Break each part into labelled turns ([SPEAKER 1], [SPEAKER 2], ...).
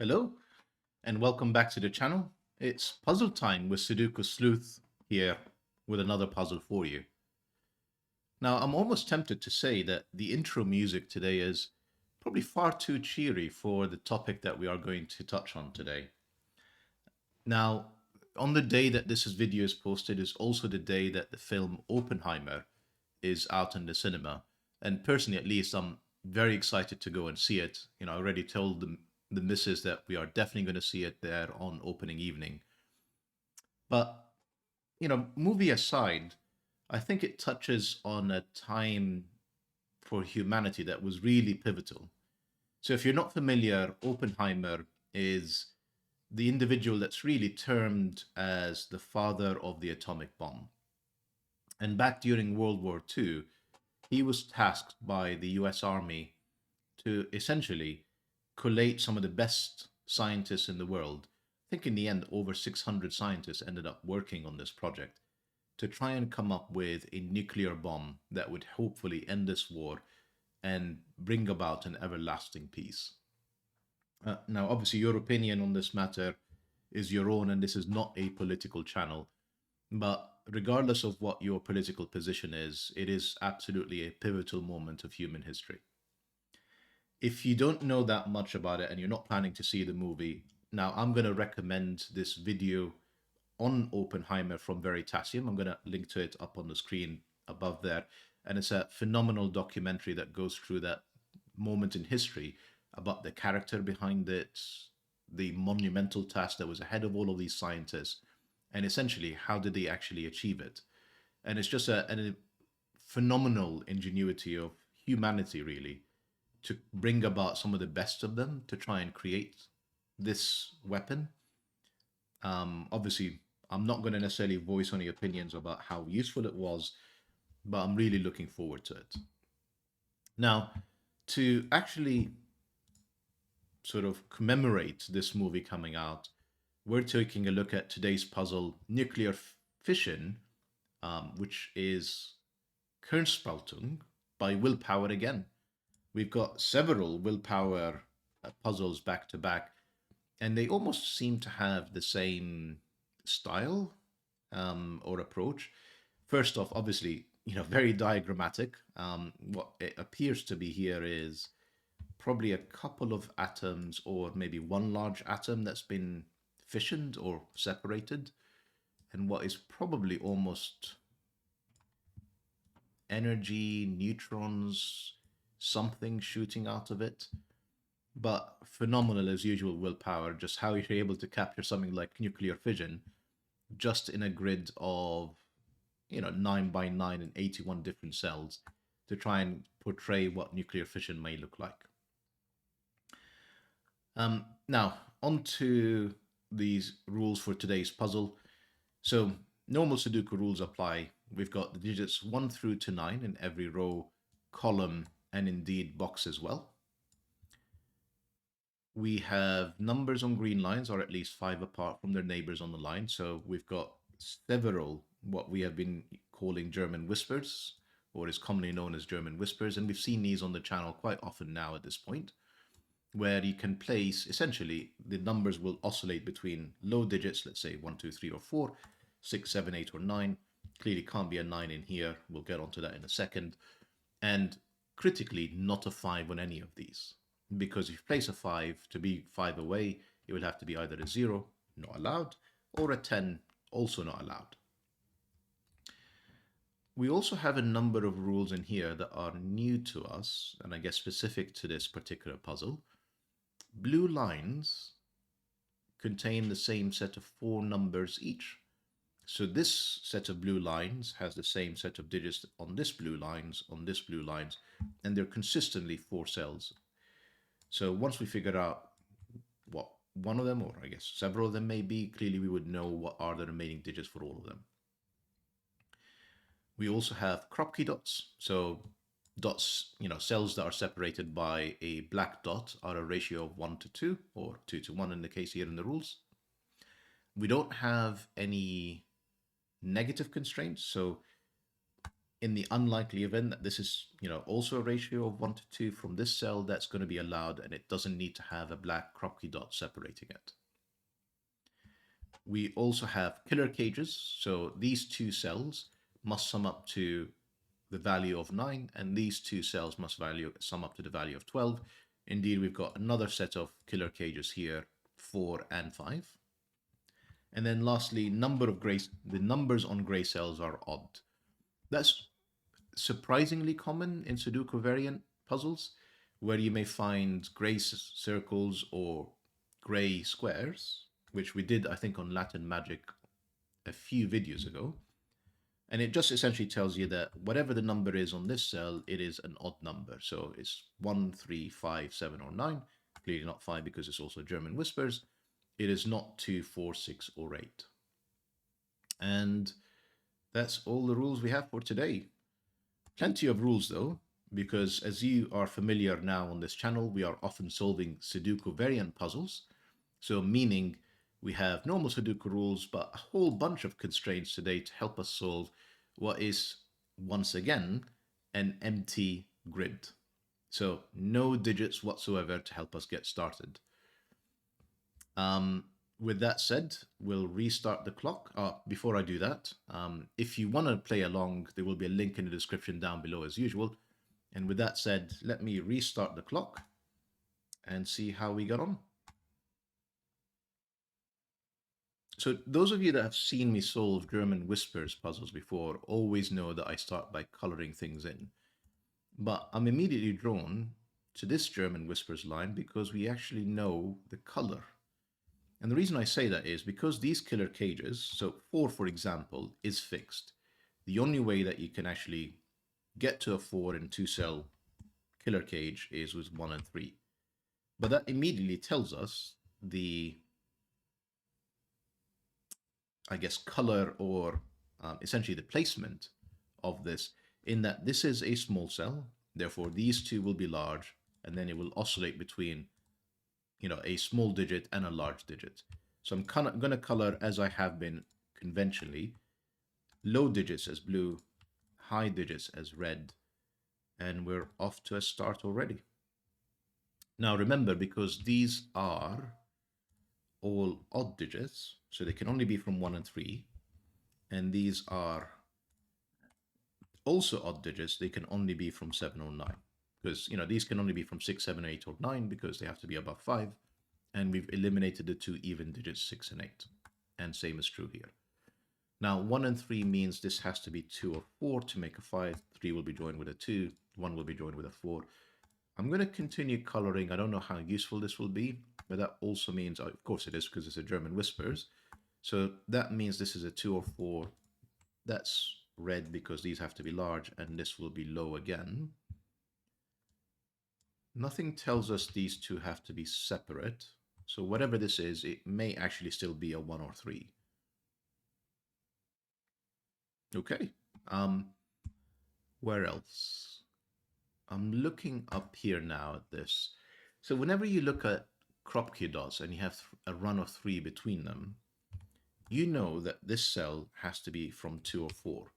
[SPEAKER 1] Hello, and welcome back to the channel. It's puzzle time with Sudoku Sleuth here with another puzzle for you. Now, I'm almost tempted to say that the intro music today is probably far too cheery for the topic that we are going to touch on today. Now, on the day that this video is posted is also the day that the film Oppenheimer is out in the cinema. And personally, at least, I'm very excited to go and see it. I already told the missus that we are definitely going to see it there on opening evening. But, movie aside, I think it touches on a time for humanity that was really pivotal. So if you're not familiar, Oppenheimer is the individual that's really termed as the father of the atomic bomb. And back during World War II, he was tasked by the US Army to essentially collate some of the best scientists in the world. I think in the end, over 600 scientists ended up working on this project to try and come up with a nuclear bomb that would hopefully end this war and bring about an everlasting peace. Now, obviously, your opinion on this matter is your own, and this is not a political channel. But regardless of what your political position is, it is absolutely a pivotal moment of human history. If you don't know that much about it and you're not planning to see the movie, now I'm going to recommend this video on Oppenheimer from Veritasium. I'm going to link to it up on the screen above there. And it's a phenomenal documentary that goes through that moment in history about the character behind it, the monumental task that was ahead of all of these scientists, and essentially how did they actually achieve it. And it's just a phenomenal ingenuity of humanity, really, to bring about some of the best of them to try and create this weapon. Obviously, I'm not going to necessarily voice any opinions about how useful it was, but I'm really looking forward to it. Now, to actually sort of commemorate this movie coming out, we're taking a look at today's puzzle, Nuclear Fission, which is Kernspaltung by Willpower again. We've got several Willpower puzzles back to back, and they almost seem to have the same style or approach. First off, obviously, very diagrammatic. What it appears to be here is probably a couple of atoms or maybe one large atom that's been fissioned or separated, and what is probably almost energy, neutrons, something shooting out of it. But phenomenal as usual Willpower, just how you're able to capture something like nuclear fission just in a grid of 9 by 9 and 81 different cells to try and portray what nuclear fission may look like. Now, on to these rules for today's puzzle. So normal Sudoku rules apply. We've got the digits 1 through to 9 in every row, column, and indeed box as well. We have numbers on green lines are at least 5 apart from their neighbors on the line. So we've got several what we have been calling German whispers, or is commonly known as German whispers. And we've seen these on the channel quite often now at this point, where you can place, essentially, the numbers will oscillate between low digits, let's say 1, 2, 3, or 4, 6, 7, 8, or 9. Clearly can't be a 9 in here. We'll get onto that in a second. And critically, not a 5 on any of these. Because if you place a 5 to be 5 away, it would have to be either a 0, not allowed, or a 10, also not allowed. We also have a number of rules in here that are new to us, and I guess specific to this particular puzzle. Blue lines contain the same set of 4 numbers each. So this set of blue lines has the same set of digits on this blue lines, on this blue lines, and they're consistently 4 cells. So once we figure out what one of them, or I guess several of them may be, clearly we would know what are the remaining digits for all of them. We also have crop key dots. So dots, cells that are separated by a black dot are a ratio of 1 to 2, or 2 to 1 in the case here in the rules. We don't have any negative constraints. So in the unlikely event that this is, also a ratio of 1 to 2 from this cell, that's going to be allowed, and it doesn't need to have a black Kropke dot separating it. We also have killer cages, so these two cells must sum up to the value of 9, and these two cells must sum up to the value of 12. Indeed, we've got another set of killer cages here, 4 and 5. And then lastly, the numbers on gray cells are odd. That's surprisingly common in Sudoku variant puzzles, where you may find gray circles or gray squares, which we did, I think, on Latin Magic a few videos ago. And it just essentially tells you that whatever the number is on this cell, it is an odd number. So it's 1, 3, 5, 7, or 9. Clearly not 5 because it's also German whispers. It is not 2, 4, 6, or 8. And that's all the rules we have for today. Plenty of rules though, because as you are familiar now on this channel, we are often solving Sudoku variant puzzles. So meaning we have normal Sudoku rules, but a whole bunch of constraints today to help us solve what is, once again, an empty grid. So no digits whatsoever to help us get started. With that said, we'll restart the clock. Before I do that, if you want to play along, there will be a link in the description down below as usual. And with that said, let me restart the clock and see how we got on. So those of you that have seen me solve German whispers puzzles before always know that I start by coloring things in. But I'm immediately drawn to this German whispers line because we actually know the color. And the reason I say that is because these killer cages, so 4, for example, is fixed. The only way that you can actually get to a 4 and 2 cell killer cage is with 1 and 3. But that immediately tells us the, I guess, color or essentially the placement of this, in that this is a small cell. Therefore, these two will be large, and then it will oscillate between a small digit and a large digit. So I'm going to color as I have been conventionally, low digits as blue, high digits as red, and we're off to a start already. Now remember, because these are all odd digits, so they can only be from 1 and 3, and these are also odd digits, they can only be from 7 or 9. Because, these can only be from 6, 7, 8, or 9 because they have to be above 5. And we've eliminated the two even digits, 6 and 8. And same is true here. Now, 1 and 3 means this has to be 2 or 4 to make a 5. 3 will be joined with a 2. 1 will be joined with a 4. I'm going to continue coloring. I don't know how useful this will be, but that also means, of course it is because it's a German whispers. So that means this is a 2 or 4. That's red because these have to be large, and this will be low again. Nothing tells us these two have to be separate. So whatever this is, it may actually still be a 1 or 3. Okay. Where else? I'm looking up here now at this. So whenever you look at Kropke dots and you have a run of 3 between them, you know that this cell has to be from 2 or 4.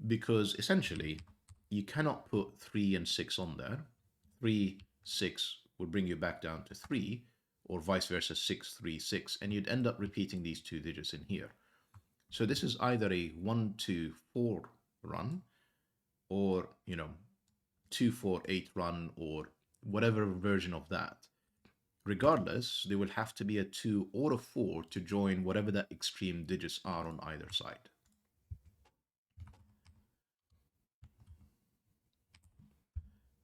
[SPEAKER 1] Because essentially, you cannot put 3 and 6 on there. 3, 6 would bring you back down to 3, or vice versa, 6, 3, 6, and you'd end up repeating these two digits in here. So this is either a 1, 2, 4 run, or 2, 4, 8 run, or whatever version of that. Regardless, there will have to be a 2 or a 4 to join whatever that extreme digits are on either side.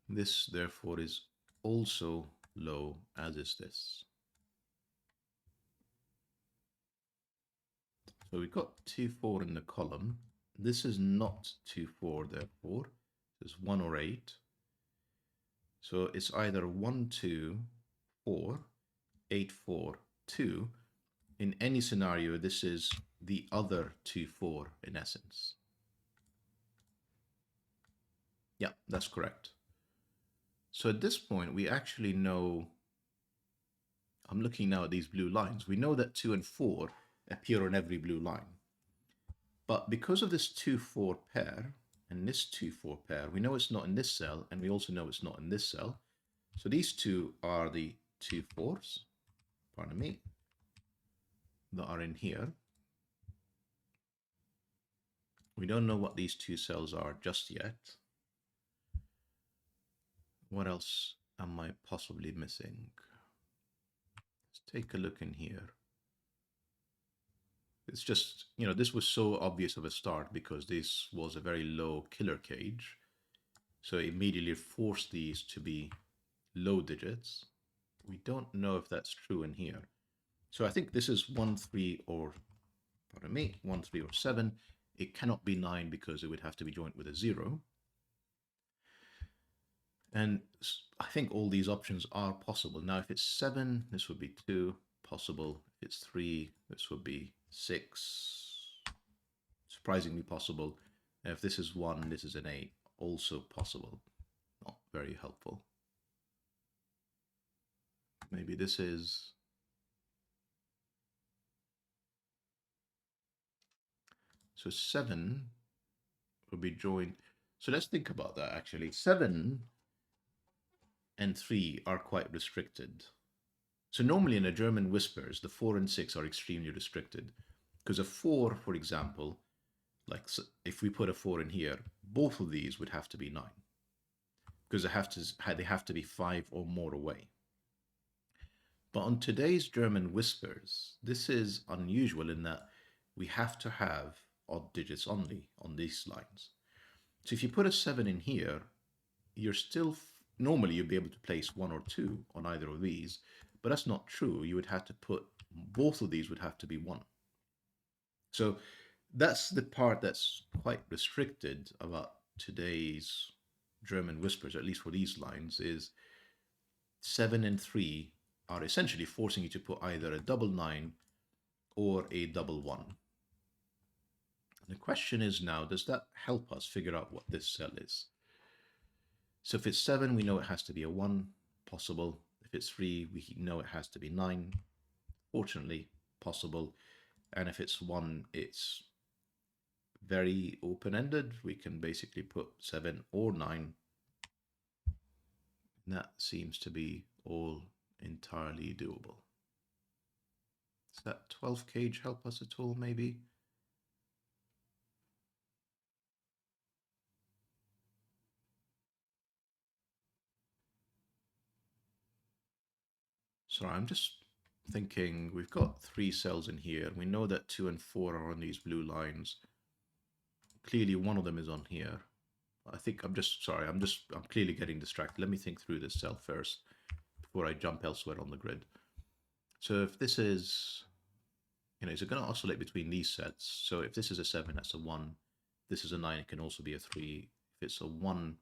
[SPEAKER 1] This, therefore, is also low, as is this. So we've got 2, 4 in the column. This is not 2, 4, therefore. It's 1 or 8. So it's either 1, 2, 4, 8, 4, 2. In any scenario, this is the other 2, 4 in essence. Yeah, that's correct. So at this point, we actually know, I'm looking now at these blue lines, we know that 2 and 4 appear on every blue line. But because of this 2, 4 pair, and this 2-4 pair. We know it's not in this cell, and we also know it's not in this cell. So these two are the 2-4s, pardon me, that are in here. We don't know what these two cells are just yet. What else am I possibly missing? Let's take a look in here. It's just, this was so obvious of a start because this was a very low killer cage. So immediately forced these to be low digits. We don't know if that's true in here. So I think this is 1, 3, or, pardon me, 1, 3, or 7. It cannot be 9 because it would have to be joined with a 0. And I think all these options are possible. Now, if it's 7, this would be 2, possible. If it's 3, this would be 6, surprisingly possible. And if this is 1, this is an 8, also possible. Not very helpful. Maybe this is... So 7 will be joined. So let's think about that actually. 7 and 3 are quite restricted. So normally in a German whispers, the 4 and 6 are extremely restricted. Because a 4, for example, like if we put a 4 in here, both of these would have to be 9. Because they have to be 5 or more away. But on today's German whispers, this is unusual in that we have to have odd digits only on these lines. So if you put a 7 in here, you're still, normally you'd be able to place 1 or 2 on either of these, but that's not true. You would have to put, both of these would have to be 1. So that's the part that's quite restricted about today's German whispers, at least for these lines, is 7 and 3 are essentially forcing you to put either a double 9 or a double 1. The question is now, does that help us figure out what this cell is? So if it's 7, we know it has to be a 1, possible. If it's 3, we know it has to be 9, fortunately, possible. And if it's 1, it's very open-ended. We can basically put 7 or 9. And that seems to be all entirely doable. Does that 12 cage help us at all, maybe? Sorry, I'm just thinking we've got 3 cells in here. We know that 2 and 4 are on these blue lines. Clearly one of them is on here. I think I'm clearly getting distracted. Let me think through this cell first before I jump elsewhere on the grid. So if this is, is it going to oscillate between these sets? So if this is a 7, that's a 1. This is a 9, it can also be a 3. If it's a 1,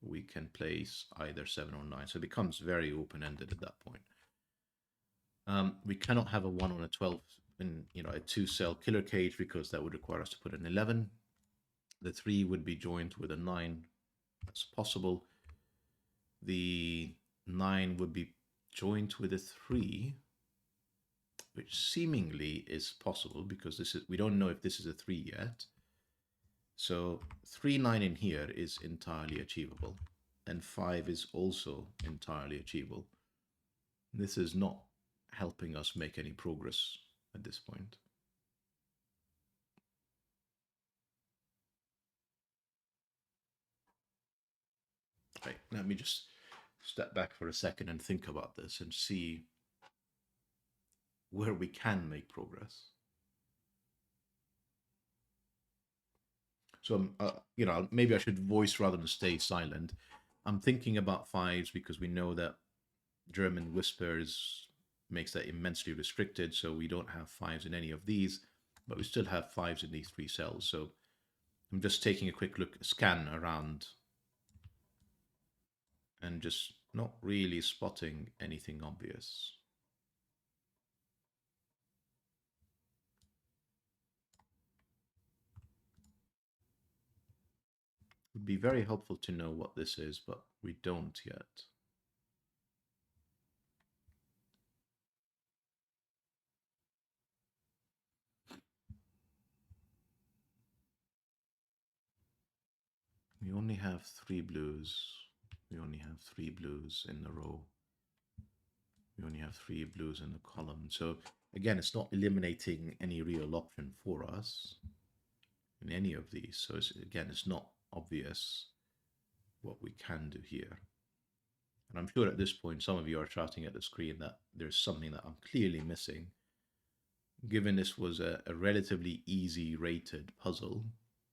[SPEAKER 1] we can place either 7 or 9. So it becomes very open-ended at that point. We cannot have a 1 on a 12 in a 2-cell killer cage because that would require us to put an 11. The 3 would be joined with a 9. That's possible. The 9 would be joined with a 3, which seemingly is possible because we don't know if this is a 3 yet. So 3, 9 in here is entirely achievable, and 5 is also entirely achievable. This is not helping us make any progress at this point. Right, let me just step back for a second and think about this and see where we can make progress. So, maybe I should voice rather than stay silent. I'm thinking about 5s because we know that German whispers makes that immensely restricted, so we don't have 5s in any of these, but we still have 5s in these 3 cells. So I'm just taking a quick scan around and just not really spotting anything obvious. It would be very helpful to know what this is, but we don't yet. We only have 3 blues. We only have 3 blues in the row. We only have 3 blues in the column. So again, it's not eliminating any real option for us in any of these. So again, it's not obvious what we can do here. And I'm sure at this point, some of you are shouting at the screen that there's something that I'm clearly missing. Given this was a relatively easy rated puzzle,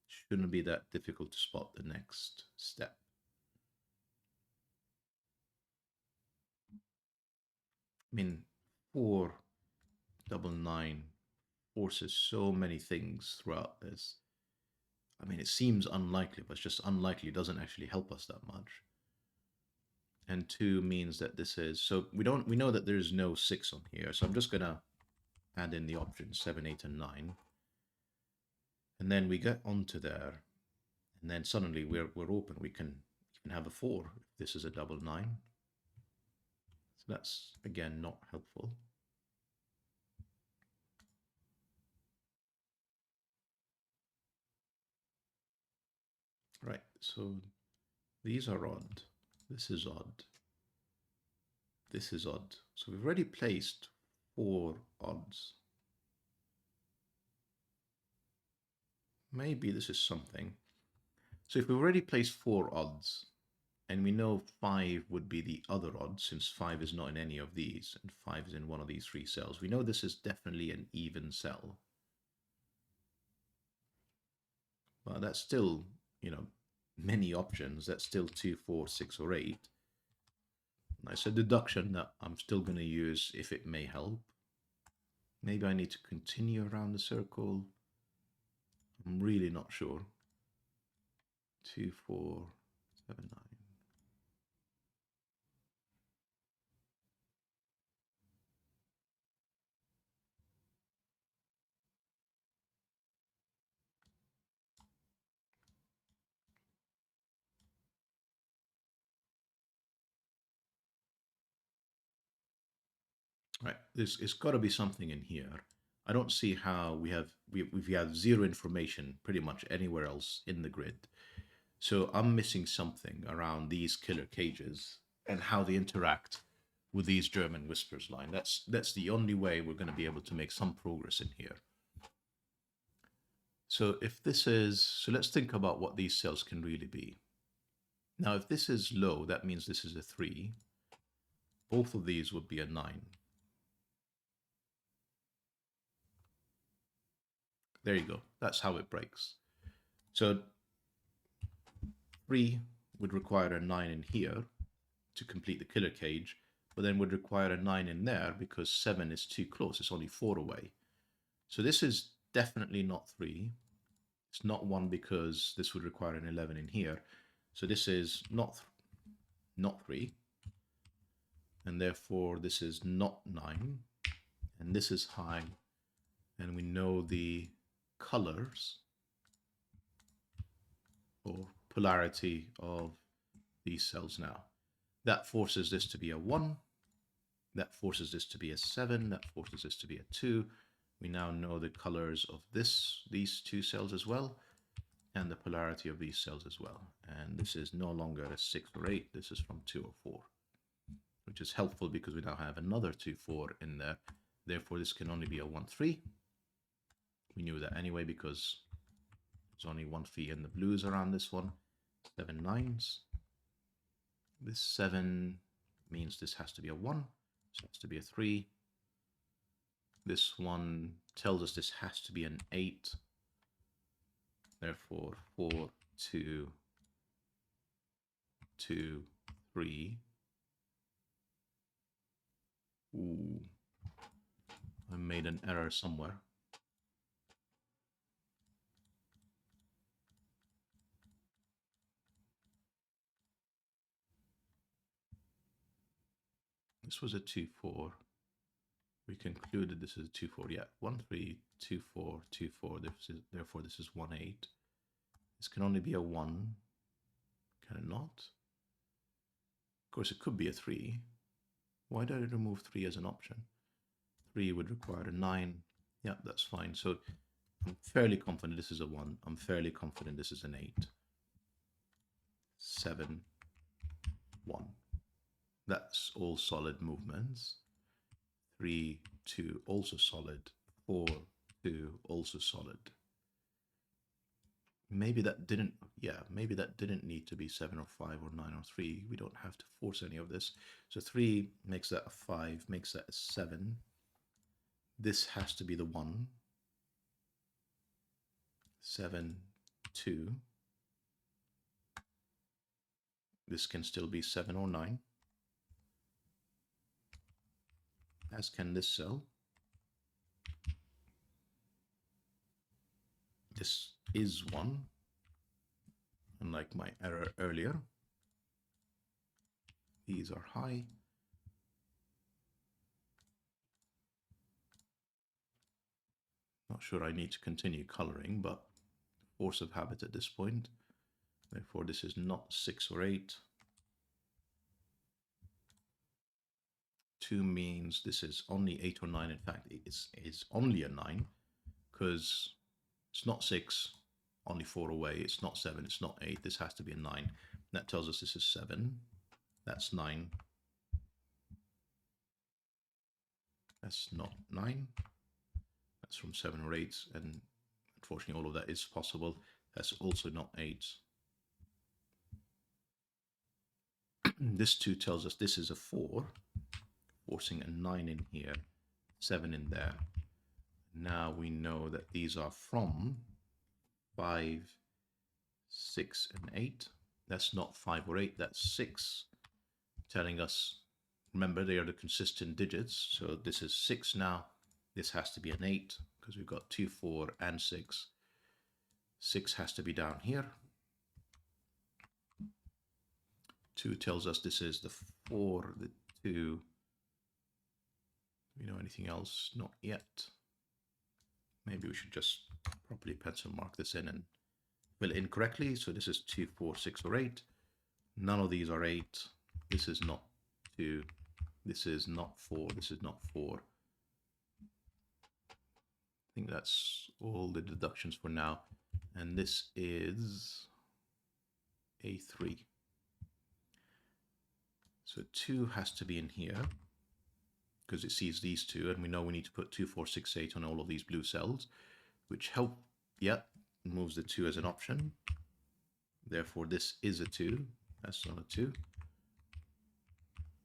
[SPEAKER 1] shouldn't be that difficult to spot the next step. I mean, 499 forces so many things throughout this. I mean, it seems unlikely, but it's just unlikely. It doesn't actually help us that much. And 2 means that this is, so we know that there's no 6 on here. So I'm just gonna add in the options 7, 8, and 9. And then we get onto there, and then suddenly we're open. We can have a 4 if this is a double 9. So that's again not helpful. Right, so these are odd. This is odd. This is odd. So we've already placed 4 odds. Maybe this is something. So if we've already placed 4 odds, and we know 5 would be the other odd, since 5 is not in any of these, and 5 is in one of these 3 cells, we know this is definitely an even cell. But that's still, you know, many options. That's still 2, 4, 6, or 8. It's a deduction that I'm still going to use if it may help. Maybe I need to continue around the circle. I'm really not sure. 2, 4, 7, 9. Right, it's got to be something in here. I don't see how we have 0 information pretty much anywhere else in the grid. So I'm missing something around these killer cages and how they interact with these German whispers line. That's the only way we're going to be able to make some progress in here. So if this is, so let's think about what these cells can really be. Now, if this is low, that means this is a 3. Both of these would be a 9. There you go. That's how it breaks. So 3 would require a 9 in here to complete the killer cage, but then would require a 9 in there because 7 is too close. It's only 4 away. So this is definitely not 3. It's not 1 because this would require an 11 in here. So this is not 3. And therefore this is not 9. And this is high. And we know the colors or polarity of these cells now. That forces this to be a 1. That forces this to be a 7. That forces this to be a 2. We now know the colors of these 2 cells as well, and the polarity of these cells as well. And this is no longer a 6 or 8. This is from 2 or 4, which is helpful because we now have another 2, 4 in there. Therefore, this can only be a 1, 3. We knew that anyway because there's only 1 3 in the blues around this one. 7 9s. This 7 means this has to be a 1. This has to be a 3. This one tells us this has to be an 8. Therefore, 4, 2, 2, 3. Ooh, I made an error somewhere. This was a 2, 4. We concluded this is a 2, 4. Yeah, 1, 3, 2, 4, 2, 4. Therefore, this is 1, 8. This can only be a 1. Can it not? Of course, it could be a 3. Why did I remove 3 as an option? 3 would require a 9. Yeah, that's fine. So I'm fairly confident this is a 1. I'm fairly confident this is an 8. 7, 1. That's all solid movements. 3, 2, also solid. 4, 2, also solid. Maybe that didn't, yeah, maybe that didn't need to be 7 or 5 or 9 or 3. We don't have to force any of this. So 3 makes that a 5, makes that a 7. This has to be the 1. 7, 2. This can still be 7 or 9. As can this cell. This is 1, unlike my error earlier. These are high. Not sure I need to continue coloring, but force of habit at this point. Therefore, this is not 6 or 8. 2 means this is only 8 or 9. In fact, it's only a 9 because it's not 6, only 4 away. It's not 7, it's not 8. This has to be a 9. That tells us this is 7. That's 9. That's not 9. That's from 7 or 8. And unfortunately, all of that is possible. That's also not 8. This 2 tells us this is a 4. Forcing a 9 in here, 7 in there. Now we know that these are from 5, 6, and 8. That's not 5 or 8, that's 6. Telling us, remember, they are the consistent digits. So this is 6 now. This has to be an 8 because we've got 2, 4, and 6. 6 has to be down here. 2 tells us this is the 4, the 2. Do we know anything else? Not yet. Maybe we should just properly pencil mark this in and fill it in correctly. So this is 2, 4, 6, or 8. None of these are 8. This is not 2. This is not 4. This is not 4. I think that's all the deductions for now. And this is a 3. So 2 has to be in here because it sees these 2, and we know we need to put 2, 4, 6, 8 on all of these blue cells, which help, moves the 2 as an option. Therefore, this is a 2. That's not a 2.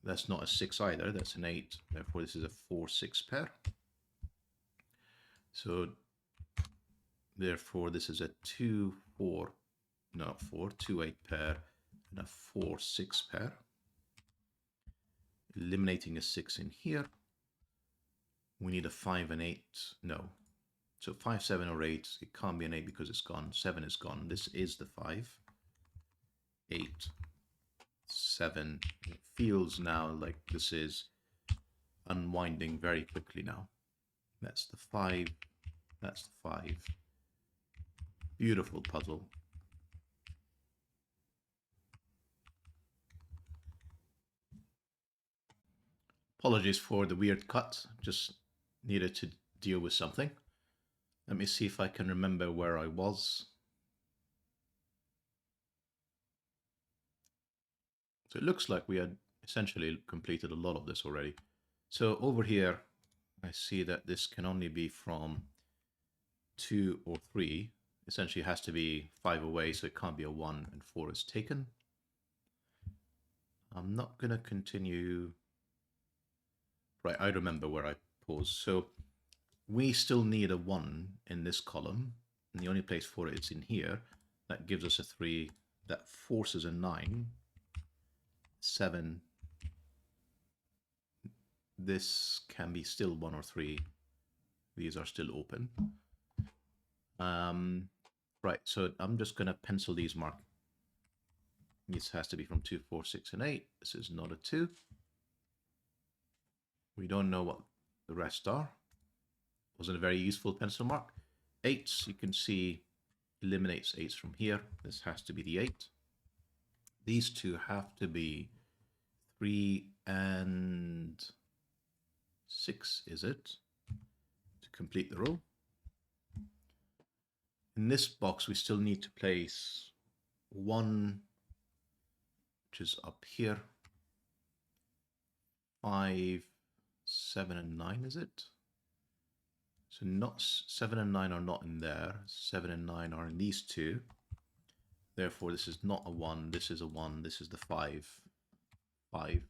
[SPEAKER 1] That's not a 6 either. That's an 8. Therefore, this is a 4, 6 pair. So, therefore, this is a 2, 4, not 4, 2, 8 pair, and a 4, 6 pair. Eliminating a 6 in here. We need a 5 and 8. No. So 5, 7, or 8. It can't be an 8 because it's gone. 7 is gone. This is the 5. 8. 7. It feels now like this is unwinding very quickly now. That's the 5. That's the 5. Beautiful puzzle. Apologies for the weird cut, just needed to deal with something. Let me see if I can remember where I was. So it looks like we had essentially completed a lot of this already. So over here, I see that this can only be from 2 or 3. Essentially it has to be 5 away, so it can't be a 1 and 4 is taken. I'm not going to continue. Right, I remember where I paused. So we still need a 1 in this column, and the only place for it is in here. That gives us a 3. That forces a 9. 7. This can be still 1 or 3. These are still open. Right, so I'm just going to pencil these mark. This has to be from 2, 4, 6, and 8. This is not a 2. We don't know what the rest are. Wasn't a very useful pencil mark. 8s, you can see, eliminates 8s from here. This has to be the 8. These 2 have to be 3 and 6, is it? To complete the row. In this box, we still need to place 1 which is up here. 5, 7, and 9, is it? So not 7 and 9 are not in there. 7 and 9 are in these two. Therefore, this is not a 1. This is a 1. This is the 5. 5.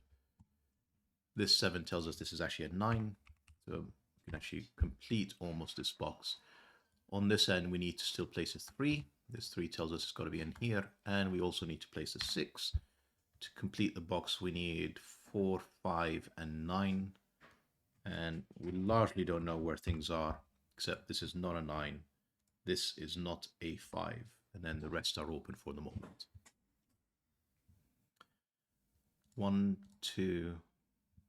[SPEAKER 1] This 7 tells us this is actually a 9. So we can actually complete almost this box. On this end, we need to still place a 3. This 3 tells us it's got to be in here. And we also need to place a 6. To complete the box, we need 4, 5, and 9. And we largely don't know where things are, except this is not a 9. This is not a 5. And then the rest are open for the moment. 1, 2,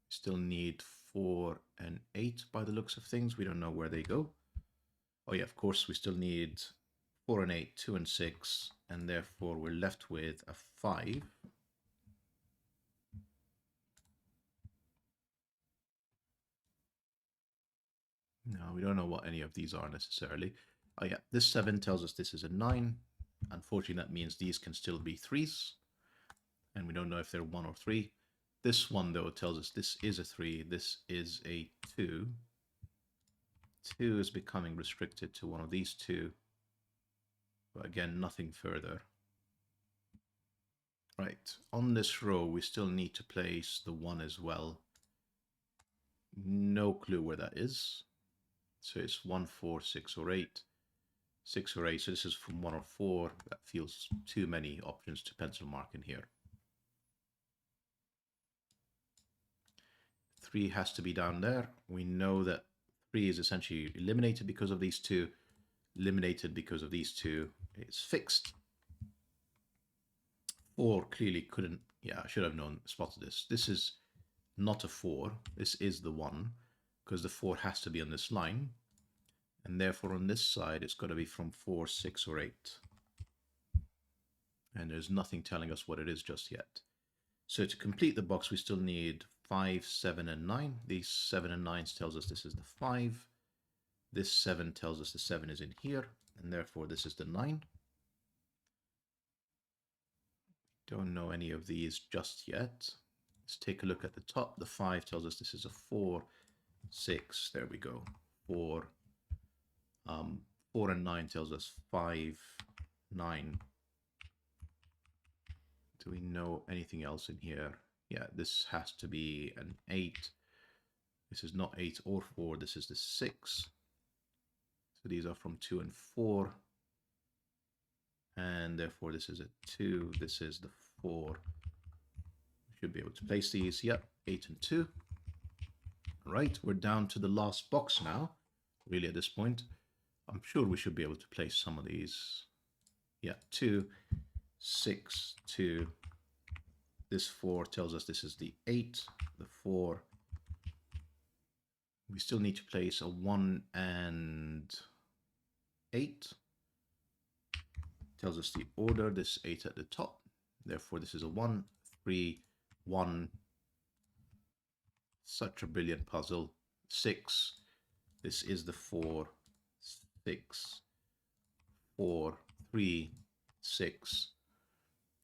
[SPEAKER 1] still need 4 and 8 by the looks of things. We don't know where they go. Oh yeah, of course, we still need 4 and 8, 2 and 6, and therefore we're left with a 5. No, we don't know what any of these are necessarily. Oh yeah, this 7 tells us this is a 9. Unfortunately, that means these can still be 3s. And we don't know if they're 1 or 3. This one, though, tells us this is a 3. This is a 2. 2 is becoming restricted to one of these two. But again, nothing further. Right, on this row, we still need to place the 1 as well. No clue where that is. So it's 1, 4, 6, or 8. 6 or 8, so this is from 1 or 4. That feels too many options to pencil mark in here. 3 has to be down there. We know that 3 is essentially eliminated because of these two. Eliminated because of these two. It's fixed. 4 clearly couldn't. Yeah, I should have spotted this. This is not a 4. This is the 1, because the 4 has to be on this line. And therefore on this side, it's got to be from 4, 6, or 8. And there's nothing telling us what it is just yet. So to complete the box, we still need 5, 7, and 9. These 7 and 9 tells us this is the 5. This 7 tells us the 7 is in here, and therefore this is the 9. Don't know any of these just yet. Let's take a look at the top. The 5 tells us this is a 4, 6. There we go. 4. 4 and 9 tells us 5, 9. Do we know anything else in here? Yeah, this has to be an 8. This is not 8 or 4. This is the 6. So these are from 2 and 4. And therefore this is a 2. This is the 4. We should be able to place these. Yep, 8 and 2. Right, we're down to the last box now. Really at this point. I'm sure we should be able to place some of these. Yeah, 2, 6, 2. This 4 tells us this is the 8, the 4. We still need to place a 1 and 8. Tells us the order, this 8 at the top. Therefore, this is a 1, 3, 1. Such a brilliant puzzle. 6. This is the 4, 6, 4, 3, 6.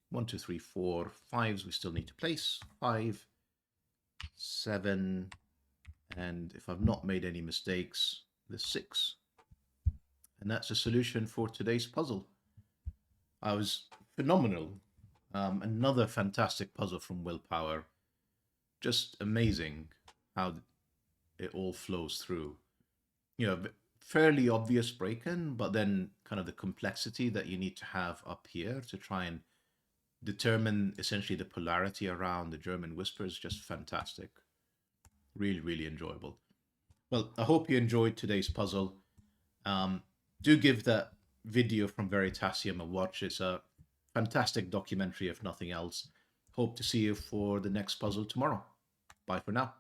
[SPEAKER 1] 1, 2, 3, 4. 5s we still need to place. 5, 7, and if I've not made any mistakes, the 6. And that's the solution for today's puzzle. I was phenomenal. Another fantastic puzzle from Willpower. Just amazing how it all flows through. You know, fairly obvious break-in, but then kind of the complexity that you need to have up here to try and determine essentially the polarity around the German whispers. Just fantastic. Really, really enjoyable. Well, I hope you enjoyed today's puzzle. Do give that video from Veritasium a watch. It's a fantastic documentary, if nothing else. Hope to see you for the next puzzle tomorrow. Bye for now.